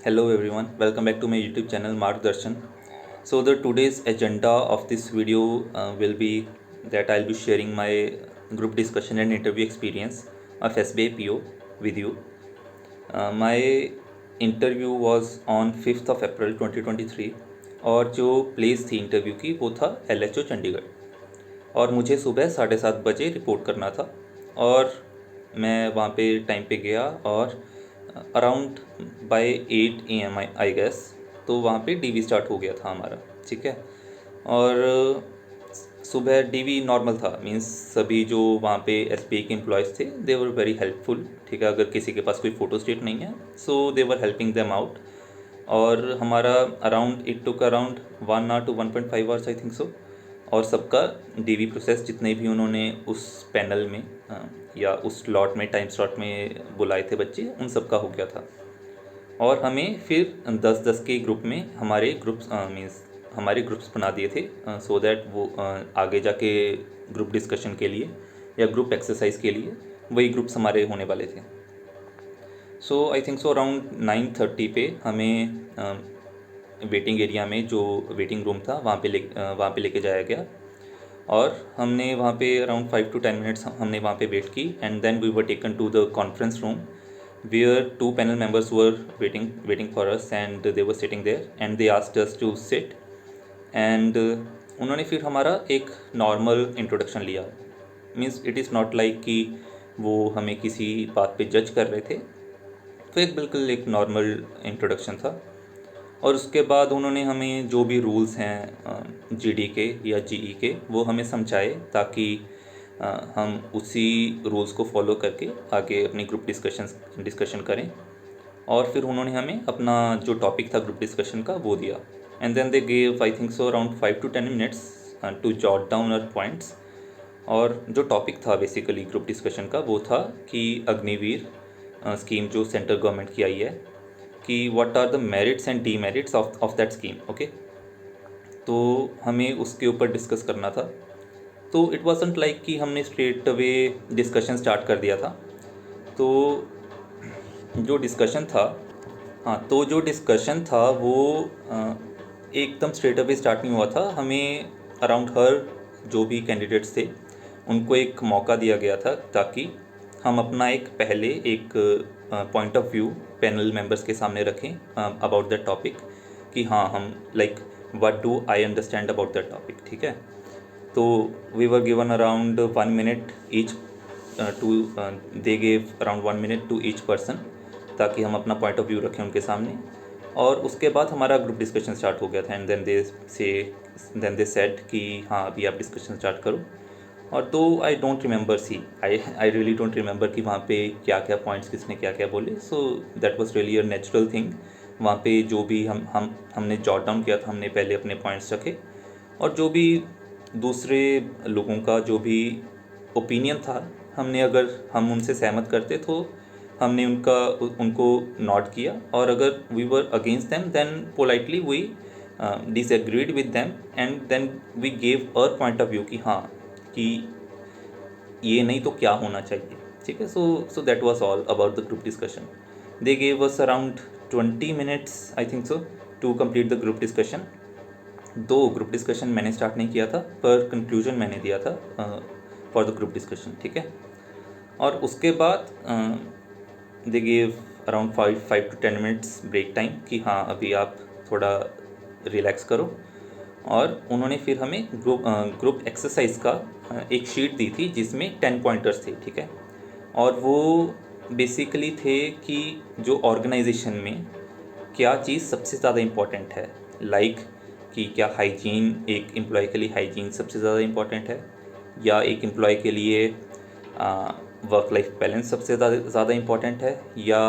Hello everyone, welcome back to my YouTube channel Margdarshan. So the today's agenda of this video will be that I'll be sharing my group discussion and interview experience of SBI PO with you. My interview was on 5th of April 2023 और जो place थी interview की वो था LHO Chandigarh और मुझे सुबह 7:30 बजे रिपोर्ट करना था और मैं वहाँ पे टाइम पे गया और around by 8 AM I guess तो वहाँ पे डीवी स्टार्ट हो गया था हमारा। ठीक है। और सुबह डीवी नॉर्मल था, मींस सभी जो वहाँ पे एसबीआई के एम्प्लॉयज़ थे दे वर वेरी हेल्पफुल। ठीक है, अगर किसी के पास कोई फ़ोटो स्टेट नहीं है so they were helping them out. और हमारा around it took around 1 hour to 1.5 hours I think so. और सबका डीवी प्रोसेस जितने भी उन्होंने उस पैनल में या उस स्लॉट में टाइम स्लॉट में बुलाए थे बच्चे उन सबका हो गया था। और हमें फिर 10-10 के ग्रुप में हमारे ग्रुप्स मीन्स हमारे ग्रुप्स बना दिए थे सो दैट वो आगे जाके ग्रुप डिस्कशन के लिए या ग्रुप एक्सरसाइज के लिए वही ग्रुप्स हमारे होने वाले थे। सो आई थिंक सो अराउंड 9:30 पे हमें वेटिंग एरिया में जो वेटिंग रूम था वहाँ पे लेके जाया गया और हमने वहाँ पे अराउंड 5 to 10 मिनट्स हमने वहाँ पे वेट की and then we were taken to the conference room where two panel members were waiting for us and they were sitting there and they asked us to sit and उन्होंने फिर हमारा एक normal introduction लिया। Means it is not like कि वो हमें किसी बात पे जज कर रहे थे, तो एक बिल्कुल एक नॉर्मल इंट्रोडक्शन था। और उसके बाद उन्होंने हमें जो भी रूल्स हैं जीडी के या जीई के वो हमें समझाए ताकि हम उसी रूल्स को फॉलो करके आगे अपनी ग्रुप डिस्कशन करें। और फिर उन्होंने हमें अपना जो टॉपिक था ग्रुप डिस्कशन का वो दिया and then they gave I think so around 5 to 10 minutes to jot down our points. और जो टॉपिक था बेसिकली ग्रुप डिस्कशन का वो था कि अग्निवीर स्कीम जो सेंट्रल गवर्नमेंट की आई है कि what are the merits and demerits of that scheme. Okay, तो हमें उसके ऊपर डिस्कस करना था। तो इट वाजंट लाइक कि हमने स्ट्रेट अवे डिस्कशन स्टार्ट कर दिया था। तो जो डिस्कशन था तो जो डिस्कशन था वो एकदम स्ट्रेट अवे स्टार्ट नहीं हुआ था। हमें अराउंड हर जो भी कैंडिडेट्स थे उनको एक मौका दिया गया था ताकि हम अपना एक पहले एक point of view panel members के सामने रखें अबाउट दैट टॉपिक कि हाँ हम like what do I understand about that topic. ठीक है, तो we were given around 1 minute each to they gave around 1 minute to each person ताकि हम अपना पॉइंट ऑफ व्यू रखें उनके सामने। और उसके बाद हमारा ग्रुप डिस्कशन स्टार्ट हो गया था एंड देन दे सेड कि हाँ अभी आप डिस्कशन स्टार्ट करो। और तो I don't remember I really don't remember कि वहाँ पे क्या क्या पॉइंट्स किसने क्या क्या बोले। सो that was really a natural thing. वहाँ पे जो भी हमने जॉट डाउन किया था हमने पहले अपने पॉइंट्स रखे और जो भी दूसरे लोगों का जो भी ओपिनियन था हमने अगर हम उनसे सहमत करते तो हमने उनको नोट किया और अगर we were against them then politely we disagreed with them and then we gave our point of view कि हाँ कि ये नहीं तो क्या होना चाहिए। ठीक है, so that was all about the group discussion. They gave us around 20 minutes I think so to complete the group discussion. दो ग्रुप डिस्कशन मैंने स्टार्ट नहीं किया था पर कंक्लूजन मैंने दिया था फॉर द ग्रुप डिस्कशन। ठीक है, और उसके बाद they gave around 5 to 10 minutes break time कि हाँ अभी आप थोड़ा रिलैक्स करो। और उन्होंने फिर हमें ग्रुप एक्सरसाइज का एक शीट दी थी जिसमें 10 पॉइंटर्स थे। ठीक है, और वो बेसिकली थे कि जो ऑर्गेनाइजेशन में क्या चीज़ सबसे ज़्यादा इम्पोर्टेंट है, लाइक कि क्या हाइजीन एक एम्प्लॉय के लिए हाइजीन सबसे ज़्यादा इम्पोर्टेंट है या एक एम्प्लॉय के लिए वर्क लाइफ बैलेंस सबसे ज़्यादा इम्पोर्टेंट है या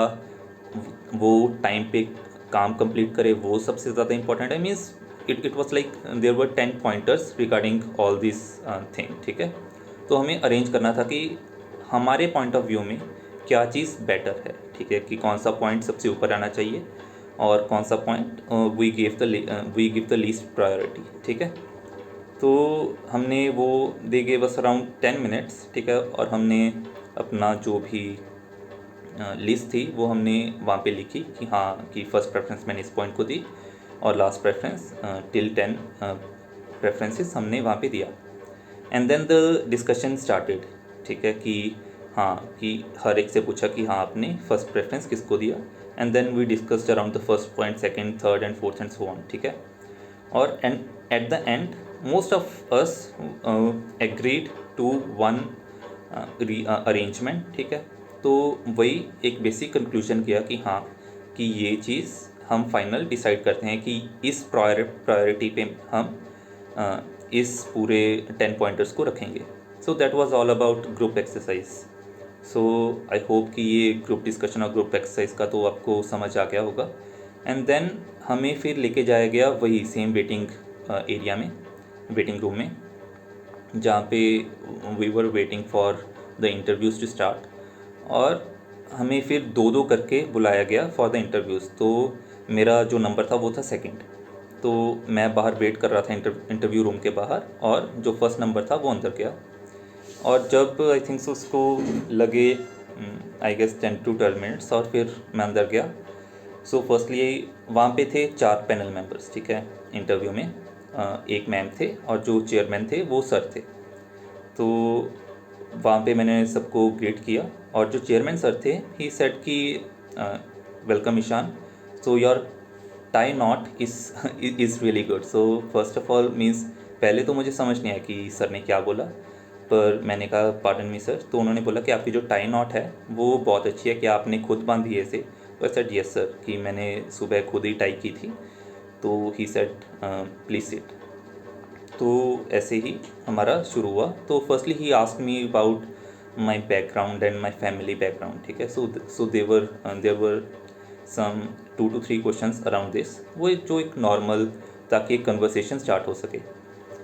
वो टाइम पे काम कंप्लीट करे वो सबसे ज़्यादा इम्पोर्टेंट है। Means it was like there were 10 pointers regarding all this thing. ठीक है, तो हमें अरेंज करना था कि हमारे पॉइंट ऑफ व्यू में क्या चीज़ बेटर है। ठीक है, कि कौन सा पॉइंट सबसे ऊपर आना चाहिए और कौन सा point we give the least priority. ठीक है, तो हमने वो they gave us around 10 minutes. ठीक है, और हमने अपना जो भी लिस्ट थी वो हमने वहाँ पे लिखी कि हाँ कि फ़र्स्ट प्रेफरेंस मैंने इस पॉइंट को दी और लास्ट प्रेफरेंस टिल 10 प्रेफरेंसेस हमने वहाँ पे दिया। And then the discussion started, ठीक है, कि हाँ कि हर एक से पूछा कि हाँ आपने फर्स्ट प्रेफरेंस किसको दिया। And then we discussed around the first point, second, third and fourth and so on, ठीक है। और and at the end most of us agreed to one arrangement, ठीक है। तो वही एक बेसिक कंक्लूजन किया कि हाँ कि ये चीज़ हम फाइनल डिसाइड करते हैं कि इस प्रायोरिटी पे हम इस पूरे 10 पॉइंटर्स को रखेंगे। सो that was all about group exercise. So I hope कि ये ग्रुप डिस्कशन और ग्रुप एक्सरसाइज का तो आपको समझ आ गया होगा। एंड देन हमें फिर लेके जाया गया वही सेम वेटिंग एरिया में, वेटिंग रूम में, जहाँ पे we were waiting for the interviews to start. और हमें फिर दो दो करके बुलाया गया फॉर द इंटरव्यूज़। तो मेरा जो नंबर था वो था सेकंड, तो मैं बाहर वेट कर रहा था इंटरव्यू रूम के बाहर, और जो फर्स्ट नंबर था वो अंदर गया। और जब आई थिंक सो उसको लगे आई गेस 10 to 12 मिनट्स, और फिर मैं अंदर गया। सो फर्स्टली वहाँ पे थे 4 पैनल मेंबर्स, ठीक है, इंटरव्यू में। एक मैम थे और जो चेयरमैन थे वो सर थे। तो वहाँ पे मैंने सबको ग्रीट किया, और जो चेयरमैन सर थे ही सेड कि welcome Ishan, so your tie knot is really good. So first of all means पहले तो मुझे समझ नहीं आया कि सर ने क्या बोला, पर मैंने कहा पार्डन मी सर। तो उन्होंने बोला कि आपकी जो टाई नॉट है वो बहुत अच्छी है, कि आपने खुद बांधी है इसे। तो आई सेड यस सर, कि मैंने सुबह खुद ही टाई की थी। तो ही सेड प्लीज़ सिट। तो ऐसे ही हमारा शुरू हुआ। तो firstly he asked me about my background and my family background, ठीक है। सो देवर सम 2 to 3 क्वेश्चंस अराउंड दिस, वो जो एक नॉर्मल, ताकि एक कन्वर्सेशन स्टार्ट हो सके।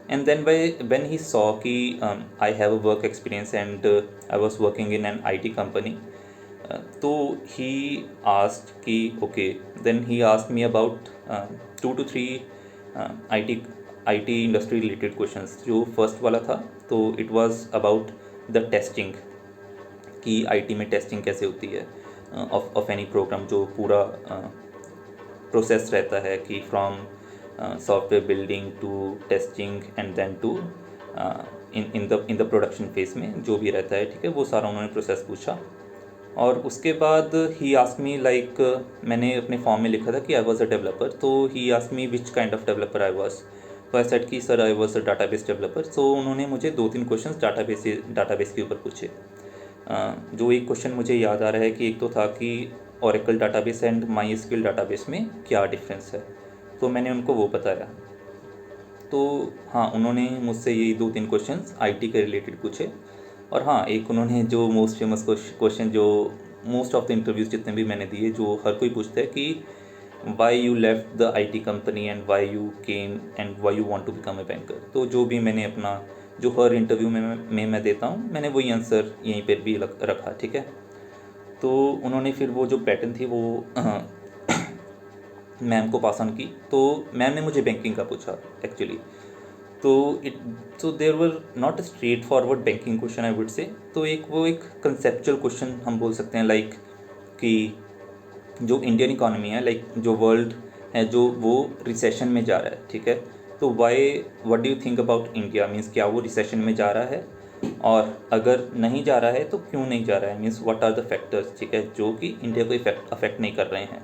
And then when he saw कि I have a work experience and I was working in an IT company, तो ही आस्क्ड कि okay, then he asked me about 2 to 3 IT industry related questions. जो first वाला था तो it was about the testing, कि IT में testing कैसे होती है ऑफ एनी प्रोग्राम, जो पूरा प्रोसेस रहता है कि from software building to testing and then to in the production phase में जो भी रहता है, ठीक है, वो सारा उन्होंने प्रोसेस पूछा। और उसके बाद ही आस्क्ड मी लाइक, मैंने अपने फॉर्म में लिखा था कि आई वाज अ डेवलपर, तो he asked me which kind of developer I was. तो आई सेड कि sir I was a database developer. So उन्होंने मुझे 2-3 क्वेश्चंस डाटाबेस के ऊपर पूछे। जो एक क्वेश्चन मुझे याद आ रहा है कि एक तो था कि Oracle database and my SQL database में क्या डिफरेंस है, तो मैंने उनको वो बताया। तो हाँ, उन्होंने मुझसे यही 2-3 क्वेश्चंस आईटी के रिलेटेड पूछे। और हाँ, एक उन्होंने जो मोस्ट फेमस क्वेश्चन, जो मोस्ट ऑफ द इंटरव्यूज़ जितने भी मैंने दिए, जो हर कोई पूछता है कि why you left the IT company and why you came and why you want to become a banker. तो जो भी मैंने अपना, जो हर इंटरव्यू में मैं देता हूँ, मैंने वही आंसर यहीं पर भी रखा, ठीक है। तो उन्होंने फिर वो जो पैटर्न थी वो मैम को पास ऑन की। तो मैम ने मुझे बैंकिंग का पूछा एक्चुअली। तो there were not a straightforward banking question I would say. तो एक कंसेप्चुअल क्वेश्चन हम बोल सकते हैं, लाइक कि जो इंडियन इकोनॉमी है, लाइक जो वर्ल्ड है, जो वो रिसेशन में जा रहा है, ठीक है। तो what do you think about India, means क्या वो रिसेशन में जा रहा है, और अगर नहीं जा रहा है तो क्यों नहीं जा रहा है, means what are the factors, ठीक है, जो कि इंडिया को अफेक्ट नहीं कर रहे हैं।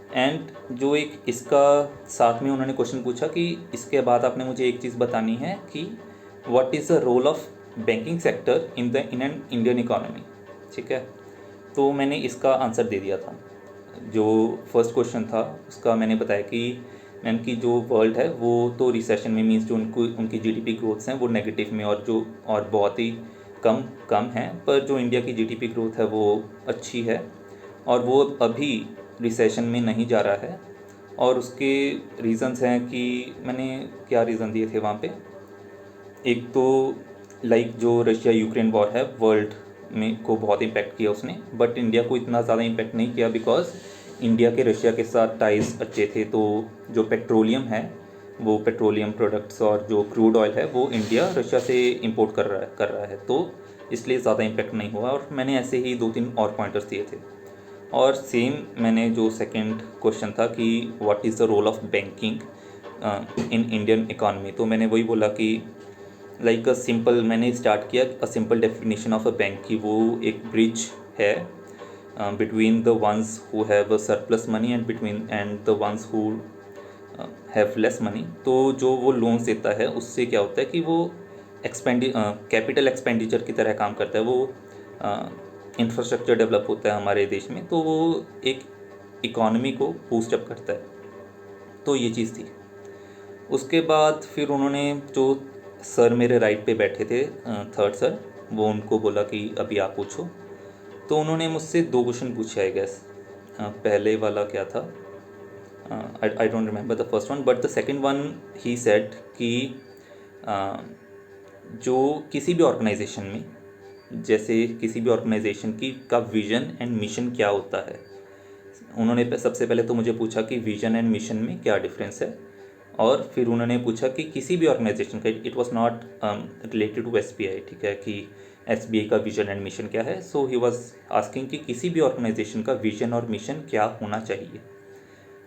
एंड जो एक इसका साथ में उन्होंने क्वेश्चन पूछा कि इसके बाद आपने मुझे एक चीज़ बतानी है कि what is the role of banking sector in an Indian economy, ठीक है। तो मैंने इसका आंसर दे दिया था। जो फर्स्ट क्वेश्चन था उसका मैंने बताया कि मैम की जो वर्ल्ड है वो तो रिसेशन में, मीन्स जो उनकी जीडीपी ग्रोथ्स हैं वो नेगेटिव में, और जो और बहुत ही कम है, पर जो इंडिया की जीडीपी ग्रोथ है वो अच्छी है, और वो अभी रिसेशन में नहीं जा रहा है। और उसके रीज़न्स हैं कि मैंने क्या रीज़न दिए थे वहाँ पे। एक तो लाइक जो रशिया यूक्रेन वॉर है, वर्ल्ड में को बहुत इम्पैक्ट किया उसने, बट इंडिया को इतना ज़्यादा इम्पैक्ट नहीं किया, बिकॉज इंडिया के रशिया के साथ टाइज अच्छे थे। तो जो पेट्रोलियम है, वो पेट्रोलियम प्रोडक्ट्स और जो क्रूड ऑयल है वो इंडिया रशिया से इंपोर्ट कर रहा है, तो इसलिए ज़्यादा इम्पैक्ट नहीं हुआ। और मैंने ऐसे ही 2-3 और पॉइंटर्स दिए थे। और सेम मैंने जो सेकंड क्वेश्चन था कि what is the role of banking in Indian economy, तो मैंने वही बोला कि लाइक अ सिंपल, मैंने स्टार्ट किया a simple definition of a bank कि वो एक ब्रिज है between the ones who have a surplus money and between and the ones who have less money. तो जो वो लोन्स देता है उससे क्या होता है कि वो कैपिटल एक्सपेंडिचर की तरह काम करता है, वो इंफ्रास्ट्रक्चर डेवलप होता है हमारे देश में, तो वो एक इकॉनमी को बूस्टअप करता है। तो ये चीज़ थी। उसके बाद फिर उन्होंने जो सर मेरे राइट पे बैठे थे, थर्ड सर, वो उनको बोला कि अभी आप पूछो। तो उन्होंने मुझसे दो क्वेश्चन पूछे आई गेस। पहले वाला क्या था, I don't remember the first one, but the second one he said कि जो किसी भी ऑर्गेनाइजेशन में, जैसे किसी भी ऑर्गेनाइजेशन की का विजन एंड मिशन क्या होता है। उन्होंने सबसे पहले तो मुझे पूछा कि विजन एंड मिशन में क्या डिफरेंस है, और फिर उन्होंने पूछा कि किसी भी ऑर्गेनाइजेशन का, it was not related to SBI, ठीक है, कि एसबीआई का विजन एंड मिशन क्या है। सो ही वाज आस्किंग कि किसी भी ऑर्गेनाइजेशन का विजन और मिशन क्या होना चाहिए।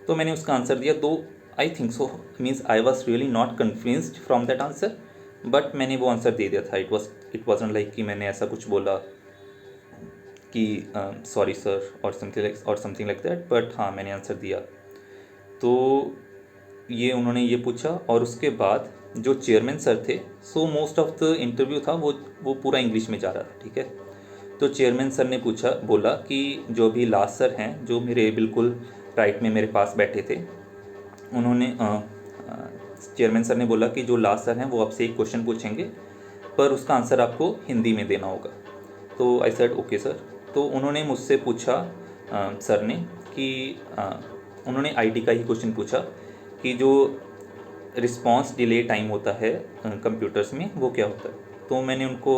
तो मैंने उसका आंसर दिया। दो आई think so means I was really not convinced from that answer, but मैंने वो आंसर दे दिया था। इट वॉजंट लाइक कि मैंने ऐसा कुछ बोला कि सॉरी सर और समथिंग लाइक दैट, बट हाँ मैंने आंसर दिया। तो ये उन्होंने ये पूछा, और उसके बाद जो चेयरमैन सर थे, so most of the interview था वो पूरा इंग्लिश में जा रहा था, ठीक है। तो चेयरमैन सर ने बोला कि जो भी लास्ट सर हैं, जो मेरे बिल्कुल राइट में मेरे पास बैठे थे, उन्होंने चेयरमैन सर ने बोला कि जो लास्ट सर हैं वो आपसे एक क्वेश्चन पूछेंगे, पर उसका आंसर आपको हिंदी में देना होगा। तो आई सेड ओके सर। तो उन्होंने मुझसे पूछा सर ने कि उन्होंने आईटी का ही क्वेश्चन पूछा कि जो रिस्पांस डिले टाइम होता है कंप्यूटर्स में वो क्या होता है। तो मैंने उनको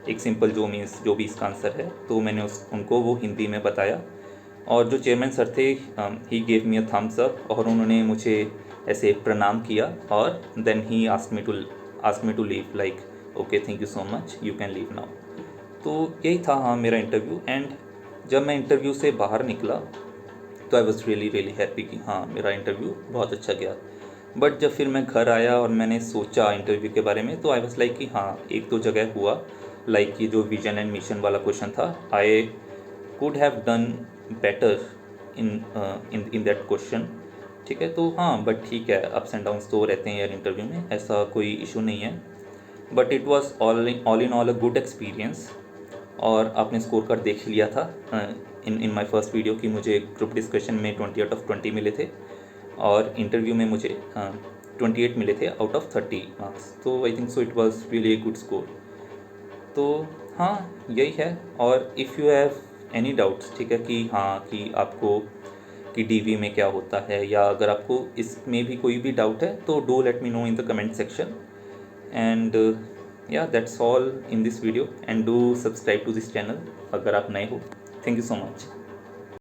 एक सिंपल जो भी इसका आंसर है, तो मैंने उनको वो हिंदी में बताया। और जो चेयरमैन सर थे, he gave me a thumbs up, और उन्होंने मुझे ऐसे प्रणाम किया, और then he ask me to leave, like okay thank you so much, you can leave now. तो यही था हाँ मेरा इंटरव्यू। एंड जब मैं इंटरव्यू से बाहर निकला तो I was really really happy कि हाँ मेरा इंटरव्यू बहुत अच्छा गया। बट जब फिर मैं घर आया और मैंने सोचा इंटरव्यू के बारे में, तो आई वॉज लाइक कि हाँ एक दो जगह हुआ, लाइक कि जो विजन एंड मिशन वाला क्वेश्चन था, I could have done better in in that question, ठीक है। तो हाँ बट ठीक है, अप्स एंड डाउन्स तो रहते हैं यार इंटरव्यू में, ऐसा कोई इशू नहीं है। But it was all in all a good experience. और आपने स्कोर कार्ड देख लिया था इन माई फर्स्ट वीडियो कि मुझे ग्रुप डिस्कशन में 20 आउट ऑफ 20 मिले थे, और इंटरव्यू में मुझे 28 मिले थे आउट ऑफ 30 मार्क्स। तो I think so it was really a good score. तो हाँ यही है। और if you have any doubts, ठीक है, कि हाँ कि आपको कि डीवी में क्या होता है, या अगर आपको इसमें भी कोई भी डाउट है, तो do let me know in the comment section. And yeah, that's all in this video, and do subscribe to this channel अगर आप नए हो। Thank you so much.